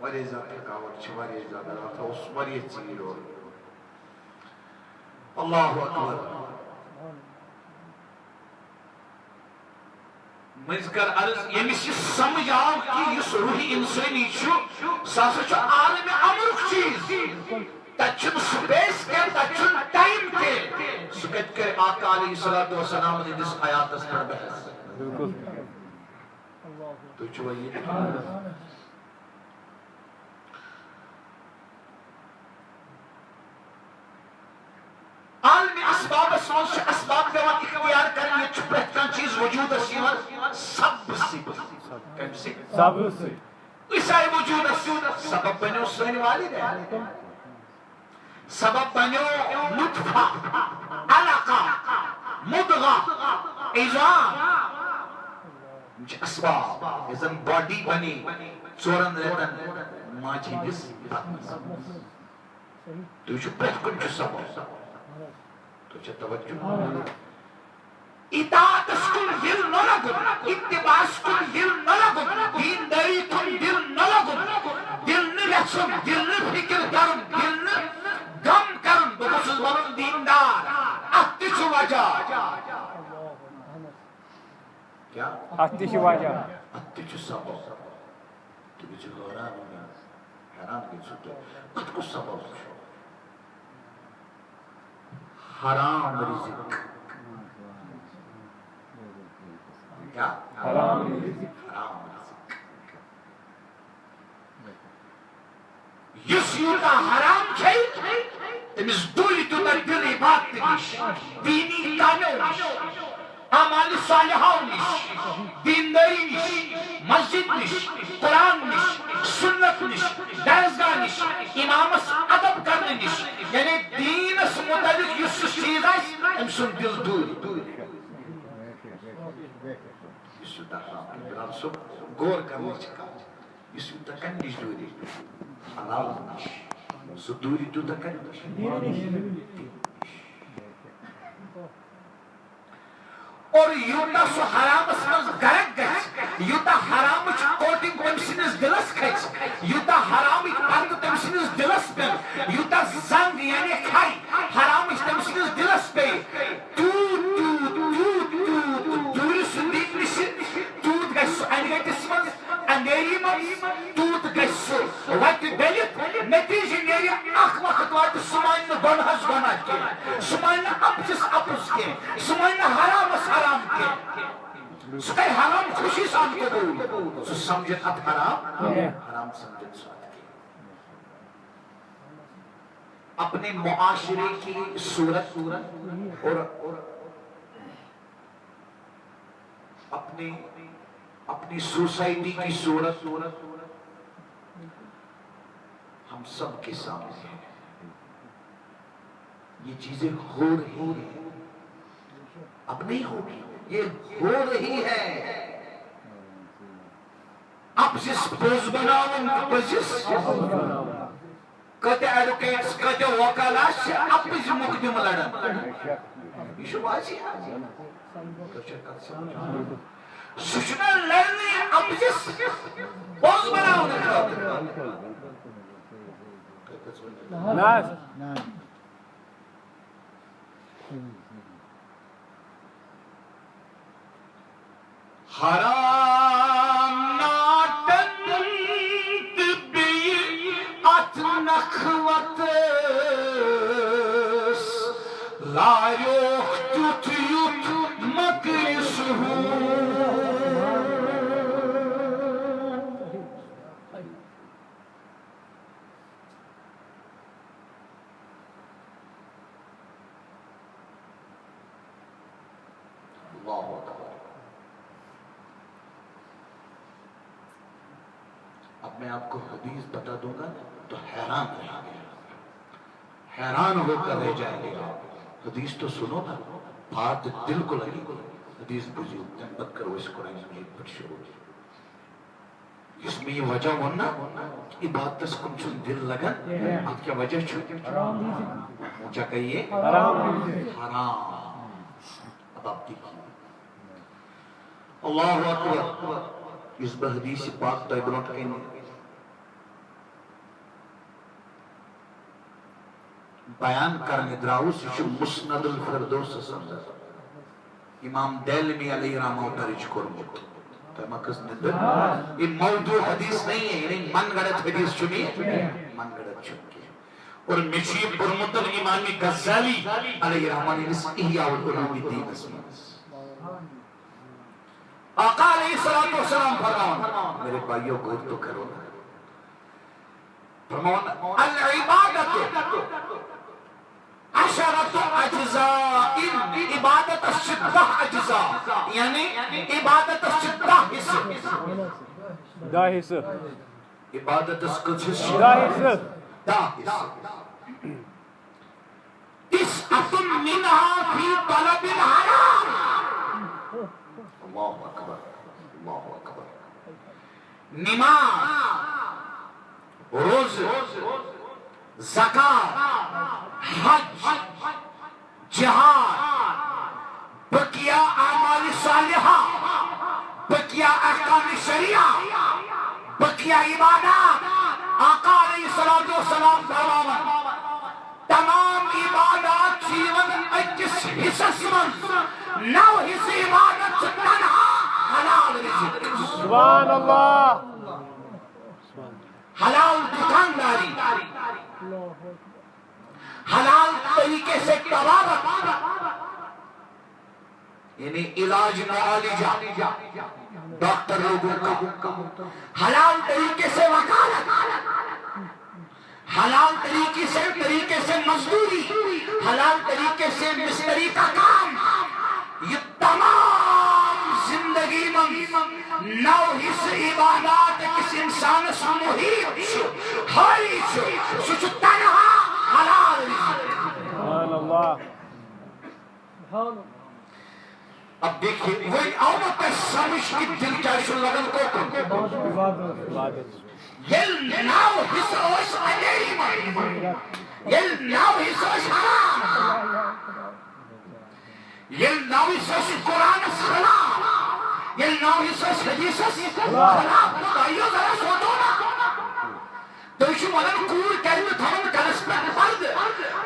واریاہ زیادٕ تھکاوٹ چھِ واریاہ زیادٕ راتھ اوس واریاہ ژیٖرۍ اور اللہ اکبر مٔنٛزۍ کر عرض ییٚمِس یہِ سمجھ آو کہِ یُس روحی اِنسٲنی چھُ سُہ ہسا چھُ عالمِ امرُک چیٖز تتہِ چھُنہٕ سپیس کینٛہہ تتہِ چھُنہٕ ٹایم کینٛہہ سُہ کتہِ کرِ آقا علیہ الصلوۃ والسلام ہٕنٛدِس حیاتس پٮ۪ٹھ بحث تُہۍ چھِوا ییٚتہِ عالمی اسبابس منٛز چھِ اسباب پیوان اختیار کرٕنۍ ییٚتہِ چھُ پرٛٮ۪تھ کانٛہہ چیٖز وجوٗدس یِوان سببہٕ سۭتۍ کمہِ سۭتۍ أسۍ آیہِ وجوٗدس سبب بنیو سٲنۍ والدین سبب بنیو نطفہ علقہ مدغہ عظام یِم چھِ اسباب یۄس زن باڈی بنے 4 رٮ۪تن ماجہِ ہٕنٛدِس بطنس تُہۍ وٕچھِو پرٛٮ۪تھ کُنہِ چھُ سبب توجہ اطاعتس کن دل نہ لگن اتباعس کن دل نہ لگن دینداری کن دل نہ لگن دل نہ یژھن دل نہ فکر کرن دل نہ غم کرن بہٕ گوٚژھُس بنُن دیندار اتھ تہِ چھُ وجہ کیا اتھ تہِ چھُ وجہ اتھ تہِ چھُ سبب تُہۍ گٔژھِو حیران گٔژھِو تُہۍ اتھ کُس سبب چھُ حرام رزق کیا حرام رزق یُس یوٗتاہ حرام کھیٚیہِ تٔمِس ڈُلہِ تیوٗتاہ دِل عبادتہِ نِش دیٖنی کامیو نِش اعمالِ صالحو نِش دیندٲری نِش مسجد نِش قرآن نِش سنت نِش درسگاہ نِش امامس ادب کرنہٕ نِش یعنی دیٖنس متعلق یُس سُہ چیٖز آسہِ أمۍ سُنٛد دل ڈُلہِ یُس یوٗتاہ حرام بِلال صٲب غور کرنٕچ کتھ یُس یوٗتاہ کمہِ نِش دوٗرِ حلال نِش سُہ دوٗرِ تیوٗتاہ کمہِ نِش اور یوٗتاہ سُہ حرامس منٛز غرق گژھِ یوٗتاہ حرامٕچ کوٹِنگ تٔمۍ سٕنٛدِس دِلس کھژِ یوٗتاہ حرامٕکۍ پردٕ تٔمۍ سٕنٛدِس دِلس پٮ۪ن یوٗتاہ زنگ یعنی کھے حرامٕچ تٔمۍ سٕنٛدِس دِلس پیٚیہِ تیوٗت تیوٗت تیوٗت تیوٗت دوٗرِ سُہ دیٖن نِشہِ تیوٗت گژھِ سُہ انہِ گٔٹِس منٛز اندھیری منٛز تیوٗت گژھِ سُہ وتہِ ڈٔلِتھ نتیٖجہٕ نیرِ اکھ وقت واتہِ سُہ مانہِ نہٕ گۄنہس گۄناہ کینٛہہ سُہ مانہِ نہٕ اپزِس اپُز کینٛہہ سُہ مانہِ نہٕ حرامس حرام کینٛہہ سُہ کرِ حرام خوشی سان قبوٗل سُہ سمجھِ اتھ حرام حرام سمجھِ سُہ اتھ کینٛہہ اپنے معاشرے کی صورت اور اپنی سوسائٹی کی صورت ہم سب کے سامنے ہے یہ چیزیں ہو رہی ہیں اب نہیں ہوگی یہ ہو رہی ہے اب جس پوز بناون پزس کتے ایڈوکیٹس کتے وکالا سے اپز مقدم لڑن یہ چھُ واضح سُہ چھُنہ لڑنٕے اپزس پوز بناونہٕ خٲطرٕ حرام ناٹن تہٕ بیٚیہِ اتھ نخوتس لاریوکھ تیُتھ یُتھ مکرِ سہوٗل اب میں آپ کو حدیث بتا دوں گا تو حیران رہیں گے حیران ہو کر رہ جائیں گے حدیث تو سنو نا بات دل کو لگی حدیث بجھو تنبت کرو اس قرآن مجید پر شروع اس میں یہ وجہ ہونا عبادت کن چون دل لگن آپ کیا وجہ چھو اونچا کہیے حرام اب آپ دیکھیں اللہ اکبر اس بحدیث پاک تو برونٹ کہیں بیان کرنے دراؤس یہ مسند الفردوس امام دیلمی علیہ رحمہ درج کرمت یہ موضوع حدیث نہیں ہے، یعنی من گڑت حدیث چنی من گڑت چنی اور مچی پرمت الامام غزالی علیہ رحمہ نے اس احیاء العلوم الدین اسمان آقا علیہ السلام فرمان میرے بھائیوں غور تو کرو فرمان العبادت عشرت اجزاء عبادت شدہ اجزاء یعنی عبادت شدہ حصہ دا حصہ عبادت کچھ دا حصہ دا حصہ تسعۃ منها فی طلب الحرام اللہ اکبر اللہ اکبر نماز روزہ زکات حج جہاد بقیہ اعمال صالحہ بقیہ احکام شریعہ بقیہ عبادات آقا علیہ السلام فرماون تمام عبادات جیون اکس حصص من 9 حصے عبادت تنہا حلال رزق سبحان اللہ حلال دکانداری حلال طریقے سے تبارک یعنی علاج معالجہ ڈاکٹر لوگوں کا حلال طریقے سے وکالت حلال طریقے سے مزدوری حلال طریقے سے مستری کا کام یہ تمام زندگی میں 9 حصے عبادات کس انسان سے محیط ہائی چھو تنہا حلال سبحان اللہ اب دیکھیں وہی آمد سمجھ کی دل چاہشو لگن کو عبادت یہ 9 حصے اس علیہ یہ 9 حصے اس حرام یہ 9 حصے اس قرآن خلاف یہ 9 حصے اس حدیث خلاف بھائیو ذرا سوچو نا دوشو ولن کور کرنے تھمن کلس پر فرد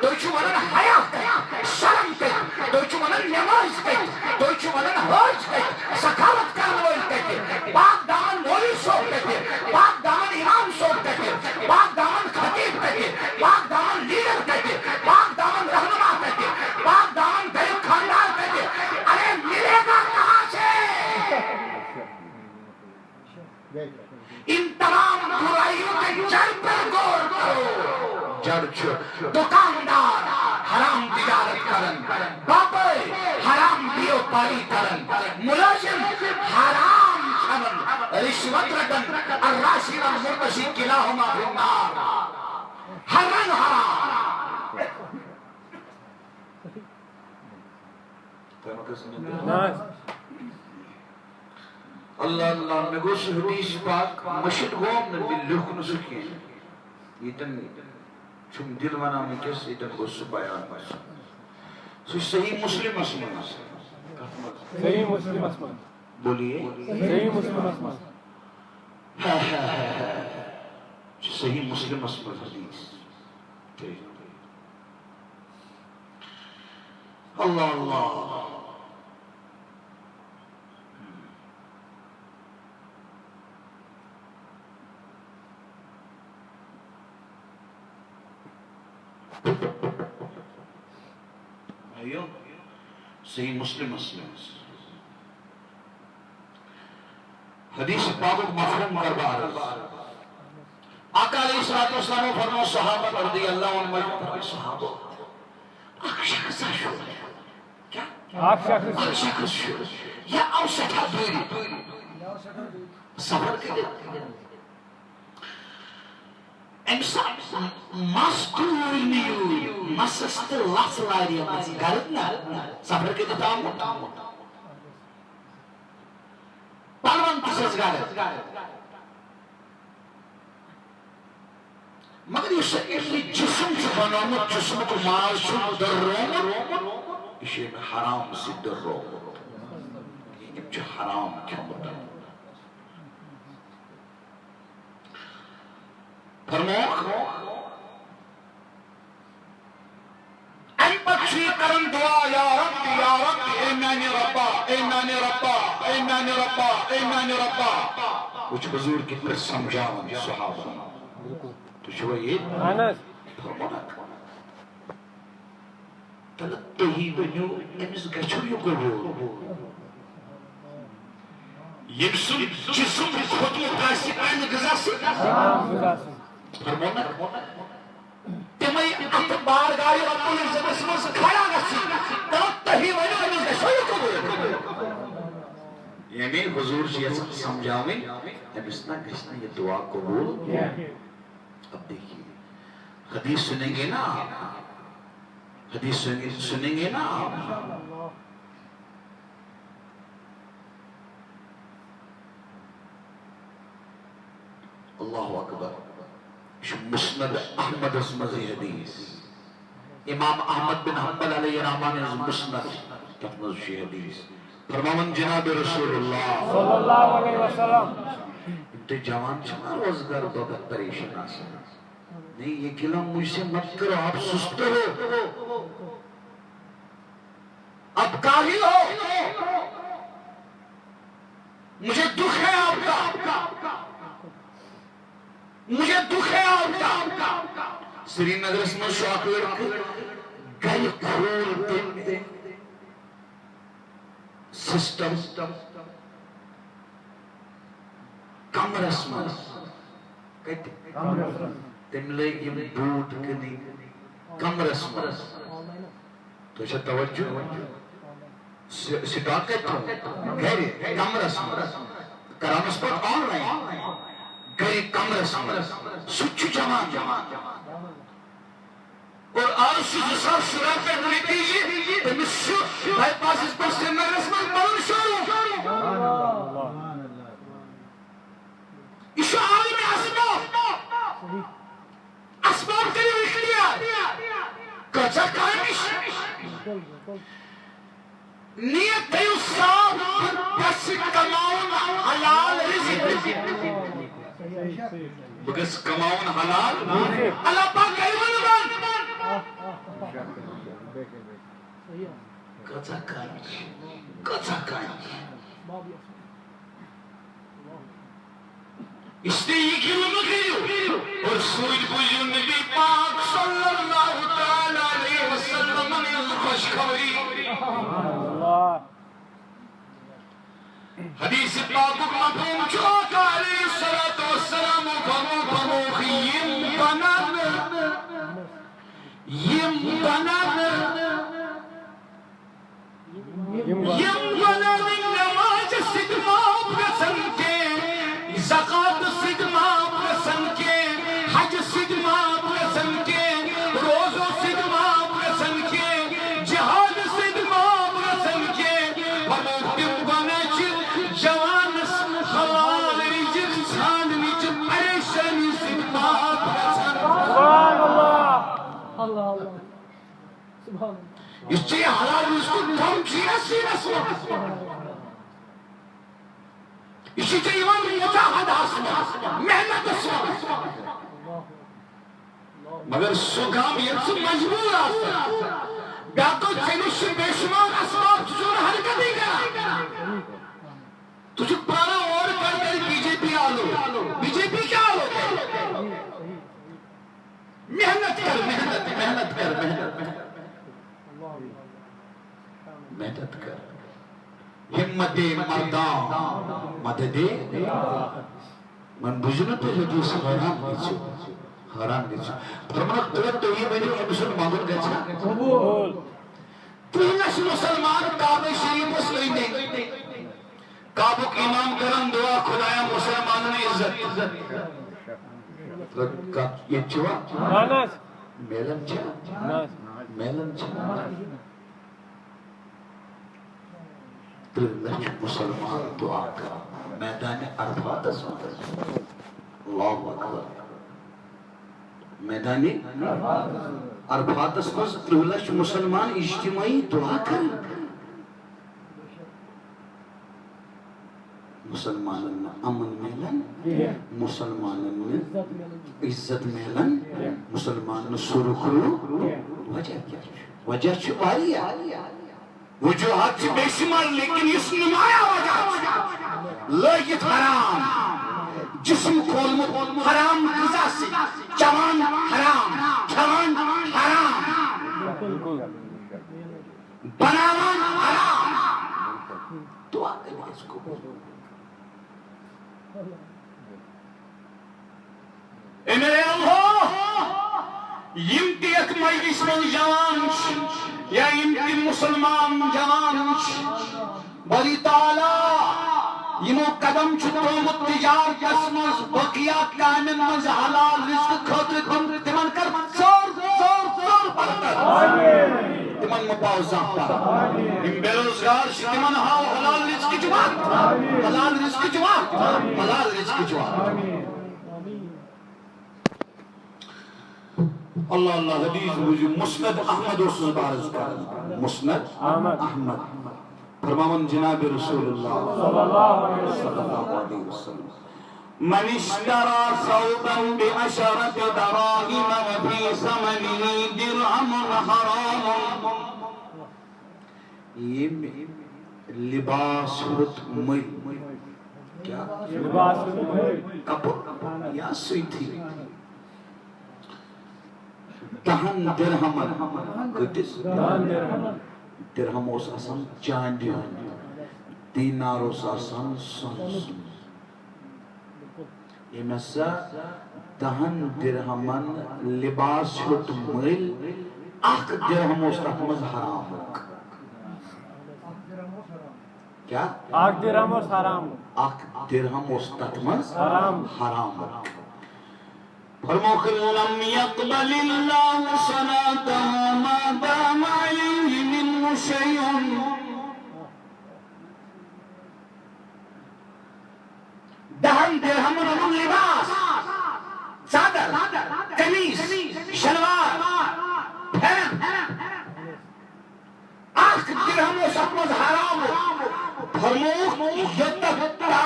دوشو ولن حیات کر شرم کر دوشو ولن نماز کر دوشو ولن حج کر سخاوت کرنے کر پاک دامن مولی سوک کر پاک دامن امام سوک کر پاک دامن خطیب کر پاک دامن لیڈر کر پاک دامن رہنما کر پاک دامن غریب خاندان کر ارے ملے گا کہاں سے ان تمام برائیوں کے جڑ پر غور کرو جڑ دکاندار حرام تجارت کرن باپے حرام دیو پاری کرن ملازم حرام کھمن رشوت رکن الراشی والمرتشی کلاہما فی النار حرام حرام اللہ اللہ میں گوش حدیث پاک مشد گوم نبی لکھن سکی یہ تن چم دل منا میں کس یہ تن گوش بیان پاس سو صحیح مسلم اسمان صحیح مسلم اسمان بولیے صحیح مسلم اسمان صحیح مسلم اسمان حدیث اللہ اللہ صحیح مسلم حدیث پاک مفہوم دربار آقا علیہ الصلوۃ والسلام فرمایا صحابہ رضی اللہ عنہم فرمایا صحابہ اک شخص شو کیا آپ شخص شو یا اوسط دوری سفر کے امسان مستورنیو مسست لسلاری گردنا سفر کے تام پالوان کسس گرد مگر یہ سکلی جسم چو بنامت جسم کو مال چو در روم اسے میں حرام سے در روم یہ جو حرام کیا مدد فرمایا چھوئی کرن دعا یا رب اے میانی ربا اے میانی ربا اے میانی ربا اے میانی ربا کچھ حضور کی پر سمجھاون صحابہ تو چھو یہ انس فرمانا تلت ہی ونیو امس گچھو یو قبول یم سن جسم خودمت آسی پہنے غذا سے فرمانا تمہیں ات بارگاہ رب العزت مز کھڑا گسی تلت ہی ونیو امس گچھو یو قبول یعنی حضور جی ایسا سمجھاویں امس نہ گھسنا یہ دعا قبول اب دیکھیے حدیث سنیں گے نا حدیث سنیں گے نا اللہ اکبر مسند احمد اسمزی حدیث امام احمد بن حنبل علیہ الرحمن مسند تفنزشی حدیث فرماون جناب رسول اللہ صلی اللہ علیہ وسلم انتے جوان چھنا روزگار بہت پریشان آسا نہیں یہ کلام مجھ سے مت کرو آپ سست ہو اب کاہل ہو مجھے دکھ ہے آپ کا مجھے دکھ ہے آپ کا سری نگر اس میں شوق لڑکے گل کھول دے سسٹم کمرس میں کہتے تم لئے یم بوٹ کنی کمرس میں تو اچھا توجہ سٹاکت ہوں گھر کمرس میں کرامس پر آن لائن گھر کمرس میں سچ جمان اور آرش جسار شراء پر نتیجے تمہیں by pass us per sinner رسمان بلن شروع ایشو عالم اسباب اسباب کری اختیار کچھا کانش نیت دیو صاحب بس کماؤن حلال رزق بس کماؤن حلال اللہ پاک کئی ونبان کچھا کانش اس نے یہ کلمہ کریو اور سوئی بجو نبی پاک صلی اللہ تعالیٰ علیہ وسلم نے خوشخبری حدیث پاک مفہوم چوکا علیہ السلام فرمو یم بنان نماز صدماب رسن کے زکاة صدماب رسن کے حج صدماب رسن کے روزو صدماب رسن کے جہاد صدماب رسن کے وموتم بناچ جوانس خلال رجل ساندنی چ پریشانی صدماب رسن سبحان اللہ اللہ اللہ سبحان اللہ اس چیئے حلال اس کو دھم سینہ سوا اسی چیئے ایمان مجاہد آسما محنت سوا مگر سگام یہ سے مجبور آسما بیاتو چنش بے شمار اسباب تجھو نے حرکت ہی کرا تجھو پرانا اور کر بی جے پی آلو بی جے پی کیا آلو محنت کر محنت کر ہمت مردان مدد من بجنو تو حدیث حرام گیچو فرمانا قلت تو یہ بجنو امسل مانگل گیچا قبول تینش مسلمان کعبہ شریف اس لئینے کعبہ کی امام کرن دعا خدایا مسلمان نے عزت یہ چوا انس میلن چا میلن چا ترلچ مسلمان دعا کر میدان عرفات اسمت اللہ اکبر میدان عرفات اسمت ترلچ مسلمان اجتماعی دعا کر مسلمانن امن میلن مسلمانن عزت میلن مسلمانن سرخرو وجہ کیا وجہ وجوہات بے شمار لیکن اس نمایاں وجہ لگت حرام جسم کھولمت حرام غذا سے چوان حرام کھوان حرام بناوان حرام دعا کریں اس کو اے میرے اللہ یمتی ایک مجلس من جوان یا یمتی مسلمان جوان بری تعالی یمو قدم چھتومت تجارت اسمز بقیات کامن مز حلال رزق خاطر تمن کر زور برکت تمن مباوزان پر ام بیروزگار تمن ہاو حلال رزق جواب حلال رزق جواب حلال رزق جواب اللہ اللہ حدیث مجھے مسند احمد اسم بارز کر مسند احمد فرماون جناب رسول اللہ صلی اللہ علیہ وسلم من اشترى ثوبا بعشرة دراهم وفي ثمنه درهم حرام یہ لباس ہوت مل کیا لباس کپڑ یا سوئی دہن درہمن کتس درہم اس آسان چاندی دینار اس آسان سن یہ مسا دہن درہمن لباس چھوٹ مل اک درہم اس تحمز حرام کیا؟ اک درہم اس حرام اک درہم اس تحمز حرام فرموک لم يقبل اللہ صلاة ما دام علیہ من شیئن دہن درہم رمون لباس چادر قمیص شلوار پھرن آخ درہم و سپمز حرام فرموک یتفتا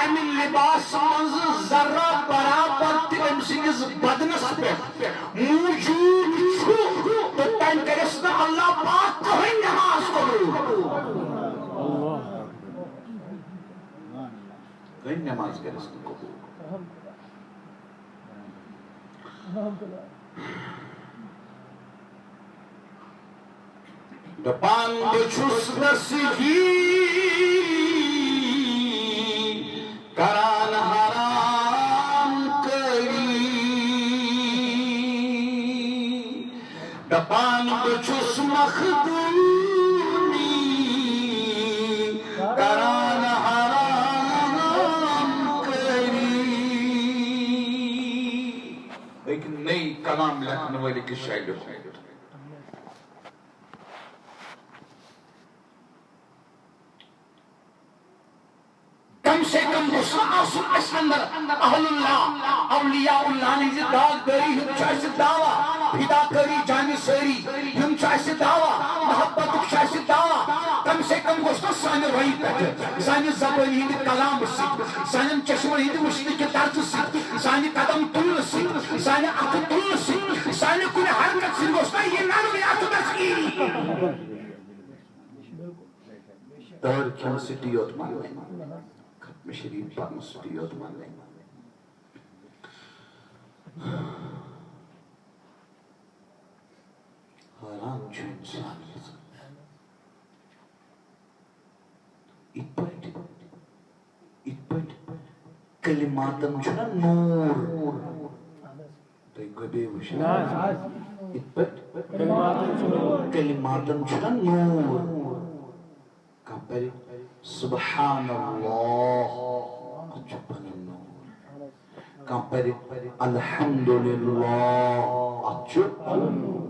امن لباس منز ذرہ برابر تم سنگز بدنس پہ موجود چھو تو تین کرسنا اللہ پاک کوئی نماز کرو کوئی نماز کرسنا کو دپان بچوس نسگی کران حرام کری دپان بچوس مخدومی کران حرام کری ایک نئی کلام لکھنے والی کی شاید ہے کم سے کم غصہ آسن اس اندر اہل اللہ اولیاء اللہ نے داغ داری ہم چاہیے دعویٰ فدا کری جانی سری ہم چاہیے دعویٰ محبت چاہیے دعویٰ کم سے کم غصہ سانے رہی پیٹھے سانے زبانی ہندی کلام سکھ سانے چشمہ ہندی مشتی کے درد سکھ سانے قدم تل سکھ سانے اکھ تل سکھ سانے کنے حرکت سکھ غصہ یہ نانو یا تو تسکیری دار کیا سٹیوت مانے ختم شریف پاک مسٹیوت مانے حرام چھو انسان اتپٹ کلماتن چھنا نور تو گبے وشن اتپٹ کلماتن چھنا نور کہاں پر سبحان اللہ اچھا پن نور کہاں پر الحمدللہ اچھا پن نور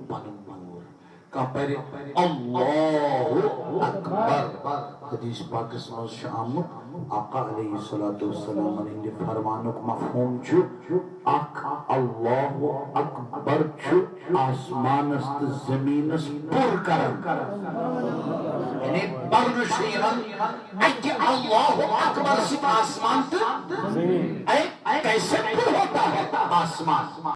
کہاں پر اللہ اکبر حدیث پاک اسمہ شامت آقا علیہ السلام نے فرمانک مفہوم چھو اک اللہ اکبر چھو آسمان است زمین است پر کرن یعنی برن شیرن اکی اللہ اکبر ست آسمان تا کیسے پر ہوتا ہے آسمان